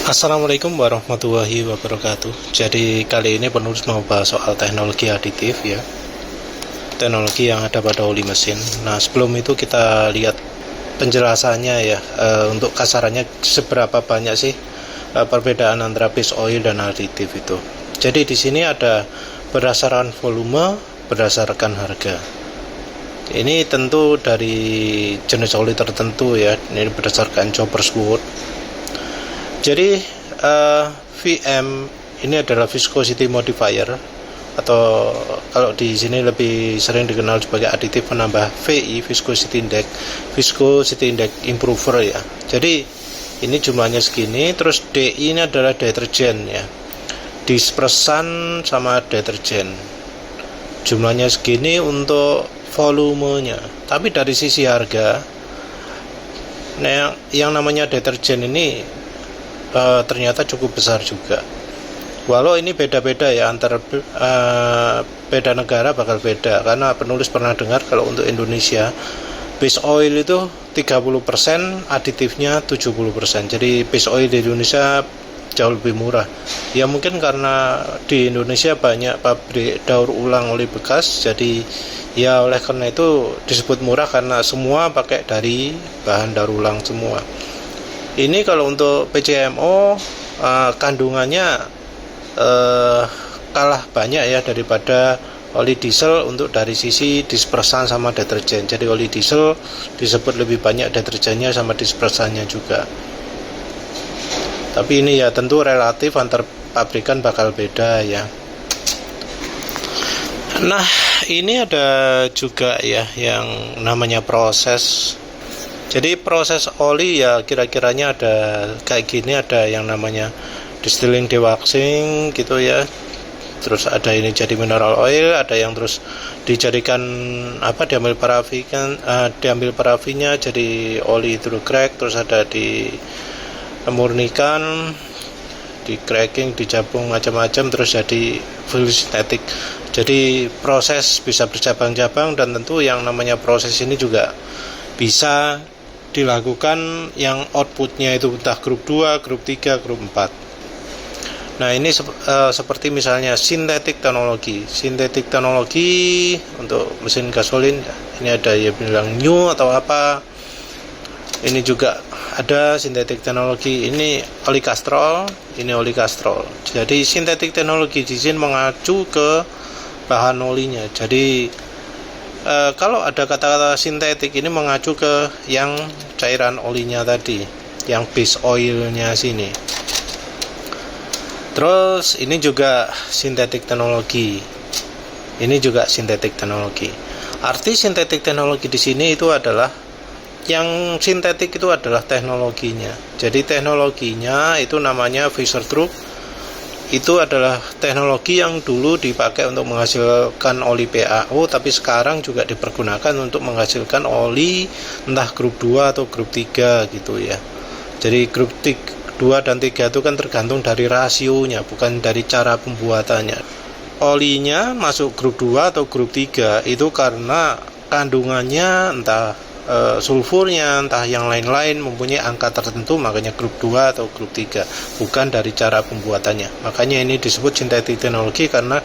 Assalamualaikum warahmatullahi wabarakatuh. Jadi kali ini penulis mau bahas soal teknologi aditif ya, teknologi yang ada pada oli mesin. Nah sebelum itu kita lihat penjelasannya ya, untuk kasarannya seberapa banyak sih perbedaan antara base oil dan aditif itu. Jadi di sini ada berdasarkan volume, berdasarkan harga. Ini tentu dari jenis oli tertentu ya, ini berdasarkan Chopper's Word. Jadi VM ini adalah viscosity modifier, atau kalau di sini lebih sering dikenal sebagai aditif penambah VI, viscosity index improver ya. Jadi ini jumlahnya segini, terus DI ini adalah deterjen ya, dispersan sama deterjen, jumlahnya segini untuk volumenya. Tapi dari sisi harga, nah yang namanya deterjen ini ternyata cukup besar juga. Walau ini beda-beda ya, antara beda negara bakal beda, karena penulis pernah dengar kalau untuk Indonesia base oil itu 30%, aditifnya 70%. Jadi base oil di Indonesia jauh lebih murah. Ya mungkin karena di Indonesia banyak pabrik daur ulang oli bekas, jadi ya oleh karena itu disebut murah, karena semua pakai dari bahan daur ulang semua. Ini kalau untuk PCMO kandungannya kalah banyak ya daripada oli diesel untuk dari sisi dispersan sama deterjen. Jadi oli diesel disebut lebih banyak deterjennya sama dispersannya juga. Tapi ini ya tentu relatif, antar pabrikan bakal beda ya. Nah ini ada juga ya yang namanya proses. Jadi proses oli ya kira-kiranya ada kayak gini, ada yang namanya distilling, dewaxing gitu ya. Terus ada ini jadi mineral oil, ada yang terus dijadikan diambil parafinnya jadi oli hidrocrack, terus ada dimurnikan, di cracking, dicabung macam-macam, terus jadi full sintetik. Jadi proses bisa bercabang-cabang, dan tentu yang namanya proses ini juga bisa dilakukan yang outputnya itu entah grup 2, grup 3, grup 4. Nah ini seperti misalnya sintetik teknologi untuk mesin gasolin. Ini ada ya bilang new atau apa. Ini juga ada sintetik teknologi. Ini oli kastrol, ini oli kastrol. Jadi sintetik teknologi di sini mengacu ke bahan olinya. Jadi kalau ada kata-kata sintetik ini mengacu ke yang cairan olinya tadi, yang base oilnya sini. Terus ini juga sintetik teknologi. Ini juga sintetik teknologi. Arti sintetik teknologi di sini itu adalah yang sintetik itu adalah teknologinya. Jadi teknologinya itu namanya Fischer-Tropsch. Itu adalah teknologi yang dulu dipakai untuk menghasilkan oli PAO, tapi sekarang juga dipergunakan untuk menghasilkan oli entah grup 2 atau grup 3 gitu ya. Jadi grup 2 dan 3 itu kan tergantung dari rasionya, bukan dari cara pembuatannya. Olinya masuk grup 2 atau grup 3 itu karena kandungannya entah sulfurnya, entah yang lain-lain mempunyai angka tertentu, makanya grup 2 atau grup 3, bukan dari cara pembuatannya. Makanya ini disebut sintetik teknologi, karena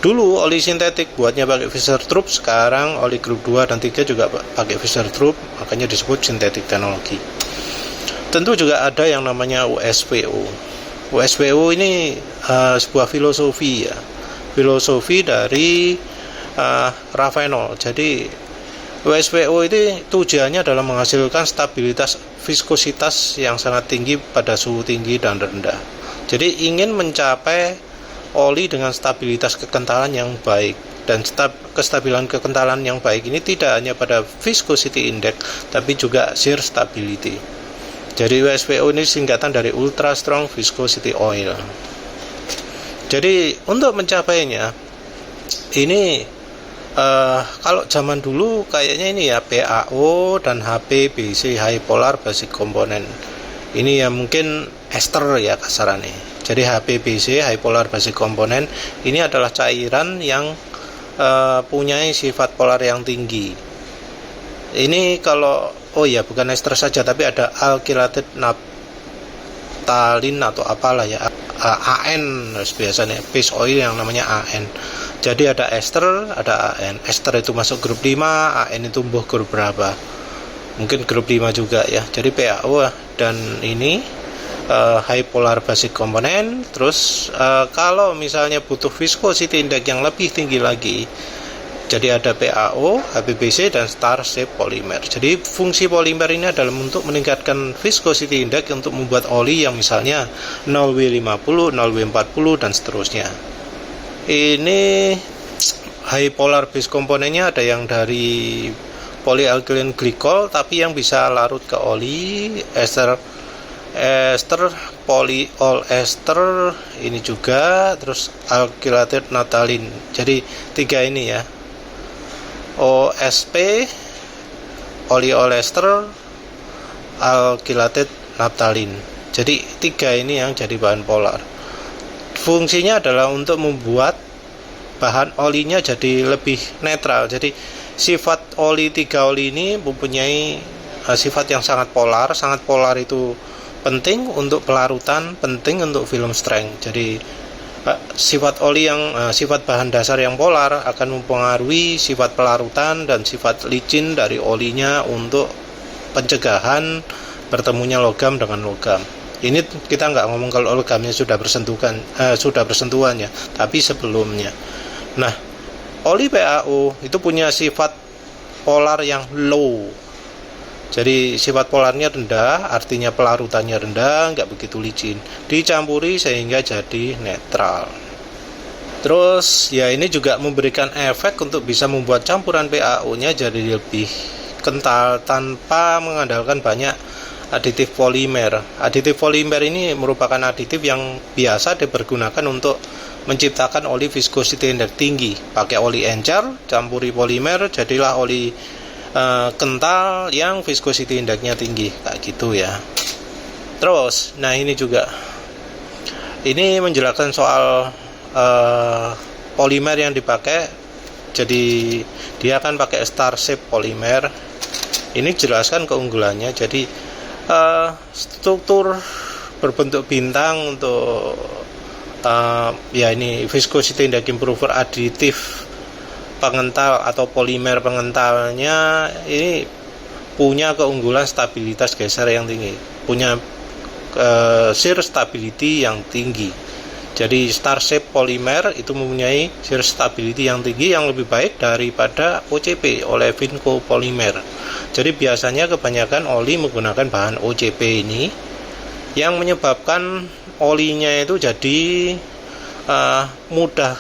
dulu oli sintetik buatnya pakai Fischer-Tropsch, sekarang oli grup 2 dan 3 juga pakai Fischer-Tropsch, makanya disebut sintetik teknologi. Tentu juga ada yang namanya USPO. USPO ini sebuah filosofi ya, filosofi dari Ravenel. Jadi USPO ini tujuannya adalah menghasilkan stabilitas viskositas yang sangat tinggi pada suhu tinggi dan rendah. Jadi ingin mencapai oli dengan stabilitas kekentalan yang baik. Dan kestabilan kekentalan yang baik ini tidak hanya pada viscosity index, tapi juga shear stability. Jadi USPO ini singkatan dari ultra strong viscosity oil. Jadi untuk mencapainya ini kalau zaman dulu kayaknya ini ya PAO dan HPBC, high polar basic component. Ini ya mungkin ester ya kasarannya. Jadi HPBC, high polar basic component, ini adalah cairan yang punya sifat polar yang tinggi. Ini kalau bukan ester saja, tapi ada alkylated naptalin atau apalah ya, AN biasanya base oil yang namanya AN. Jadi ada ester, ada AN. Ester itu masuk grup 5, AN itu grup berapa? Mungkin grup 5 juga ya. Jadi PaO dan ini high polar basic component. Terus kalau misalnya butuh viscosity index yang lebih tinggi lagi, jadi ada PaO, HBBC, dan star shape polymer. Jadi fungsi polimer ini adalah untuk meningkatkan viscosity index untuk membuat oli yang misalnya 0W50, 0W40, dan seterusnya. Ini high polar base komponennya ada yang dari polyalkylene glycol, tapi yang bisa larut ke oli, ester polyol ester ini juga, terus alkylated naphthalene. Jadi 3 ini ya, OSP, polyol ester, alkylated naphthalene. Jadi 3 ini yang jadi bahan polar. Fungsinya adalah untuk membuat bahan olinya jadi lebih netral. Jadi sifat oli 3 oli ini mempunyai sifat yang sangat polar. Sangat polar itu penting untuk pelarutan, penting untuk film strength. Jadi sifat oli yang sifat bahan dasar yang polar akan mempengaruhi sifat pelarutan dan sifat licin dari olinya untuk pencegahan bertemunya logam dengan logam. Ini kita nggak ngomong kalau logamnya sudah bersentuhan ya, tapi sebelumnya. Nah, oli PaO itu punya sifat polar yang low. Jadi sifat polarnya rendah, artinya pelarutannya rendah, nggak begitu licin. Dicampuri sehingga jadi netral. Terus ya ini juga memberikan efek untuk bisa membuat campuran PaO-nya jadi lebih kental tanpa mengandalkan banyak aditif polimer. Aditif polimer ini merupakan aditif yang biasa dipergunakan untuk menciptakan oli viscosity index tinggi. Pakai oli encer, campuri polimer, jadilah oli kental yang viscosity index-nya tinggi, kayak gitu ya. Terus, nah ini juga, ini menjelaskan soal polimer yang dipakai. Jadi dia akan pakai star shape polymer. Ini jelaskan keunggulannya. Jadi struktur berbentuk bintang untuk ya ini viscosity index improver aditif pengental atau polimer pengentalnya ini punya keunggulan stabilitas geser yang tinggi, punya shear stability yang tinggi. Jadi star shape polymer itu mempunyai shear stability yang tinggi yang lebih baik daripada OCP, olefin copolymer. Jadi biasanya kebanyakan oli menggunakan bahan OCP ini yang menyebabkan olinya itu jadi mudah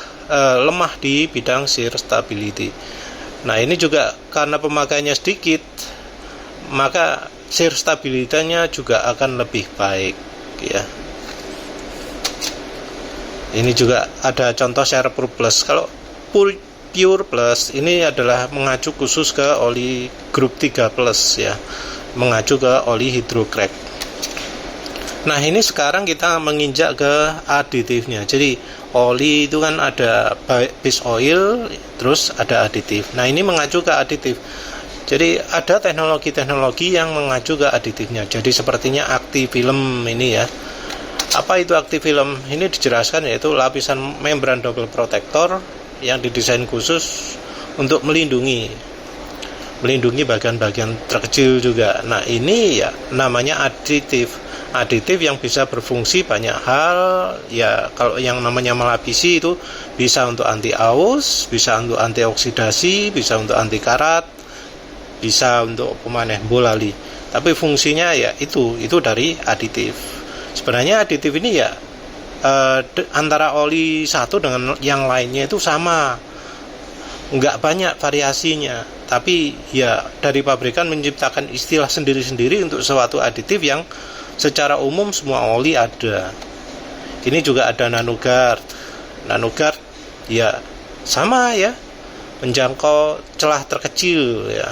lemah di bidang shear stability. Nah ini juga karena pemakaiannya sedikit, maka shear stabilitasnya juga akan lebih baik ya. Ini juga ada contoh Share Pure Plus. Kalau Pure Plus ini adalah mengacu khusus ke oli grup 3 plus ya, mengacu ke oli hydrocrack. Nah ini sekarang kita menginjak ke aditifnya. Jadi oli itu kan ada base oil, terus ada aditif. Nah ini mengacu ke aditif. Jadi ada teknologi-teknologi yang mengacu ke aditifnya. Jadi sepertinya Actifilm ini ya. Apa itu Actifilm? Ini dijelaskan yaitu lapisan membran double protector yang didesain khusus untuk melindungi bagian-bagian terkecil juga. Nah ini ya namanya aditif yang bisa berfungsi banyak hal ya. Kalau yang namanya melapisi itu bisa untuk anti aus, bisa untuk antioksidasi, bisa untuk anti karat, bisa untuk pemaneh bolali. Tapi fungsinya ya itu dari aditif. Sebenarnya aditif ini ya antara oli satu dengan yang lainnya itu sama, nggak banyak variasinya. Tapi ya dari pabrikan menciptakan istilah sendiri-sendiri untuk suatu aditif yang secara umum semua oli ada. Ini juga ada NanoGuard. NanoGuard ya sama ya, menjangkau celah terkecil ya.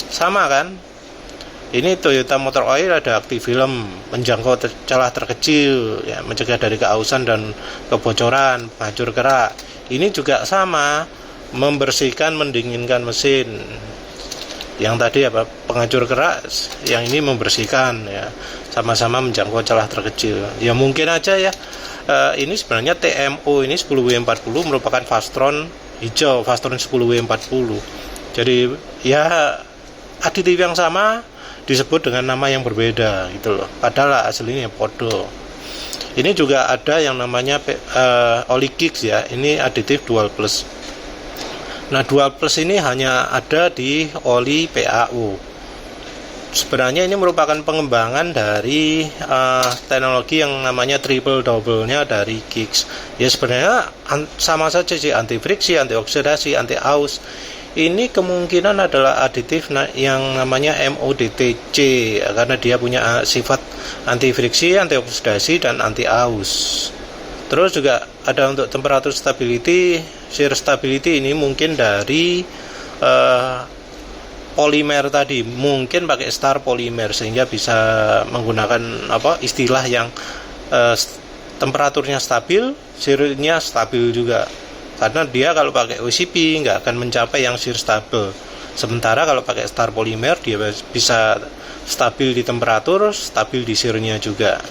Sama kan? Ini Toyota Motor Oil ada Actifilm, menjangkau celah terkecil ya, mencegah dari keausan dan kebocoran, penghancur kerak. Ini juga sama, membersihkan, mendinginkan mesin. Yang tadi apa, penghancur keras, yang ini membersihkan ya, sama-sama menjangkau celah terkecil. Ya mungkin aja ya, ini sebenarnya TMO ini 10W40 merupakan Fastron hijau, Fastron 10W40. Jadi ya aditif yang sama disebut dengan nama yang berbeda gitu loh, padahal aslinya podo. Ini juga ada yang namanya oli Kicks ya, ini aditif dual plus. Nah, dual plus ini hanya ada di oli PAU. Sebenarnya ini merupakan pengembangan dari teknologi yang namanya triple double-nya dari Kicks. Ya sebenarnya sama saja sih, anti friksi, anti oksidasi, anti aus. Ini kemungkinan adalah aditif yang namanya MODTC karena dia punya sifat anti friksi, anti oksidasi, dan anti aus. Terus juga ada untuk temperatur stability, shear stability ini mungkin dari polimer tadi, mungkin pakai star polimer sehingga bisa menggunakan istilah yang temperaturnya stabil, shear-nya stabil juga. Karena dia kalau pakai OCP nggak akan mencapai yang shear stabil. Sementara kalau pakai star polimer dia bisa stabil di temperatur, stabil di shear-nya juga.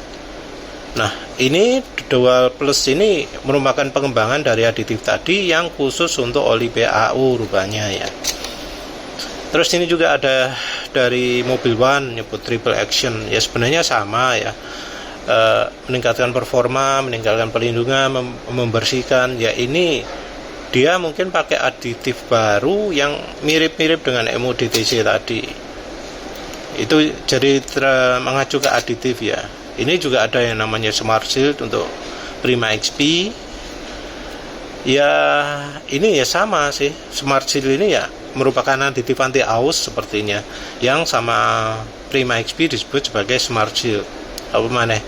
Nah, ini dual plus ini merupakan pengembangan dari aditif tadi yang khusus untuk oli PAU rupanya ya. Terus ini juga ada dari Mobil One nyebut triple action, ya sebenarnya sama ya, meningkatkan performa, meningkatkan perlindungan, membersihkan. Ya ini dia mungkin pakai aditif baru yang mirip-mirip dengan MODTC tadi. Itu jadi mengacu ke aditif ya. Ini juga ada yang namanya Smart Shield untuk Prima XP. Ya ini ya sama sih, Smart Shield ini ya merupakan aditif anti aus sepertinya, yang sama Prima XP disebut sebagai Smart Shield. Apa mana?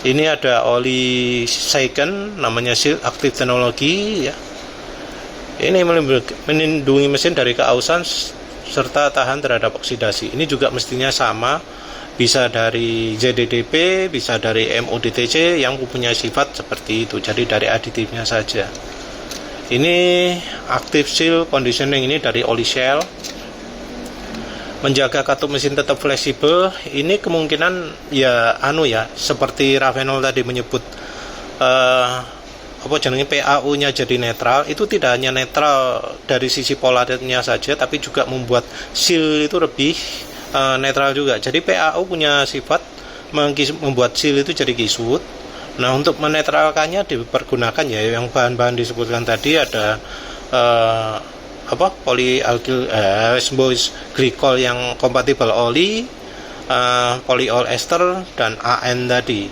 Ini ada oli second namanya Shield Active Technology ya. Ini melindungi mesin dari keausan serta tahan terhadap oksidasi. Ini juga mestinya sama, bisa dari ZDDP, bisa dari MODTC yang punya sifat seperti itu. Jadi dari aditifnya saja. Ini active seal conditioning ini dari oli shell, menjaga katup mesin tetap fleksibel. Ini kemungkinan ya seperti Ravenol tadi menyebut PAU-nya jadi netral. Itu tidak hanya netral dari sisi polarnya saja, tapi juga membuat seal itu lebih netral juga. Jadi PAU punya sifat membuat seal itu jadi kisut. Nah, untuk menetralkannya dipergunakan ya yang bahan-bahan disebutkan tadi, ada polyalkyl glycol yang kompatibel oli, polyol ester, dan AN tadi.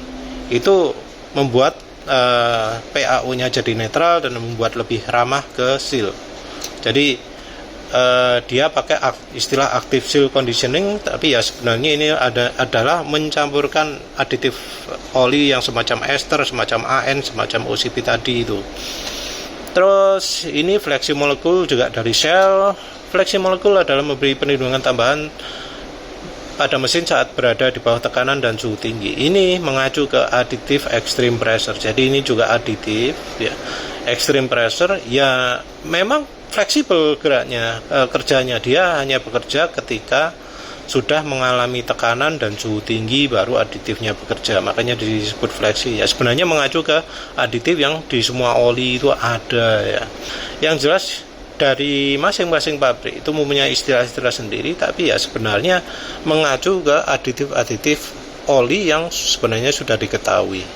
Itu membuat PAU-nya jadi netral dan membuat lebih ramah ke seal. Jadi dia pakai istilah active seal conditioning, tapi ya sebenarnya ini adalah mencampurkan aditif oli yang semacam ester, semacam AN, semacam OCP tadi itu. Terus ini Flexi Molecule juga dari Shell. Flexi Molecule adalah memberi perlindungan tambahan pada mesin saat berada di bawah tekanan dan suhu tinggi. Ini mengacu ke aditif extreme pressure. Jadi ini juga aditif ya. Extreme pressure ya memang fleksibel kerjanya, dia hanya bekerja ketika sudah mengalami tekanan dan suhu tinggi baru aditifnya bekerja, makanya disebut fleksi ya. Sebenarnya mengacu ke aditif yang di semua oli itu ada ya. Yang jelas dari masing-masing pabrik itu mempunyai istilah-istilah sendiri, tapi ya sebenarnya mengacu ke aditif-aditif oli yang sebenarnya sudah diketahui.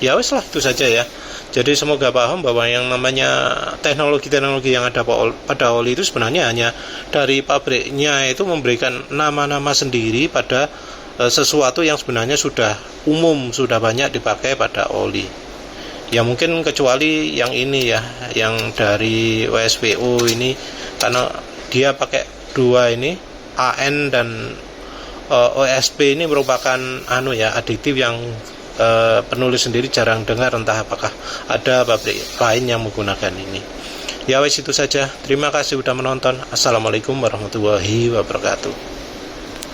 Ya wes lah, itu saja ya. Jadi semoga paham bahwa yang namanya teknologi-teknologi yang ada pada oli itu sebenarnya hanya dari pabriknya itu memberikan nama-nama sendiri pada sesuatu yang sebenarnya sudah umum, sudah banyak dipakai pada oli. Ya mungkin kecuali yang ini ya, yang dari WSPO ini, karena dia pakai dua ini, AN dan OSP ini merupakan aditif yang penulis sendiri jarang dengar, entah apakah ada pabrik lain yang menggunakan ini. Ya wes, itu saja. Terima kasih sudah menonton. Assalamualaikum warahmatullahi wabarakatuh.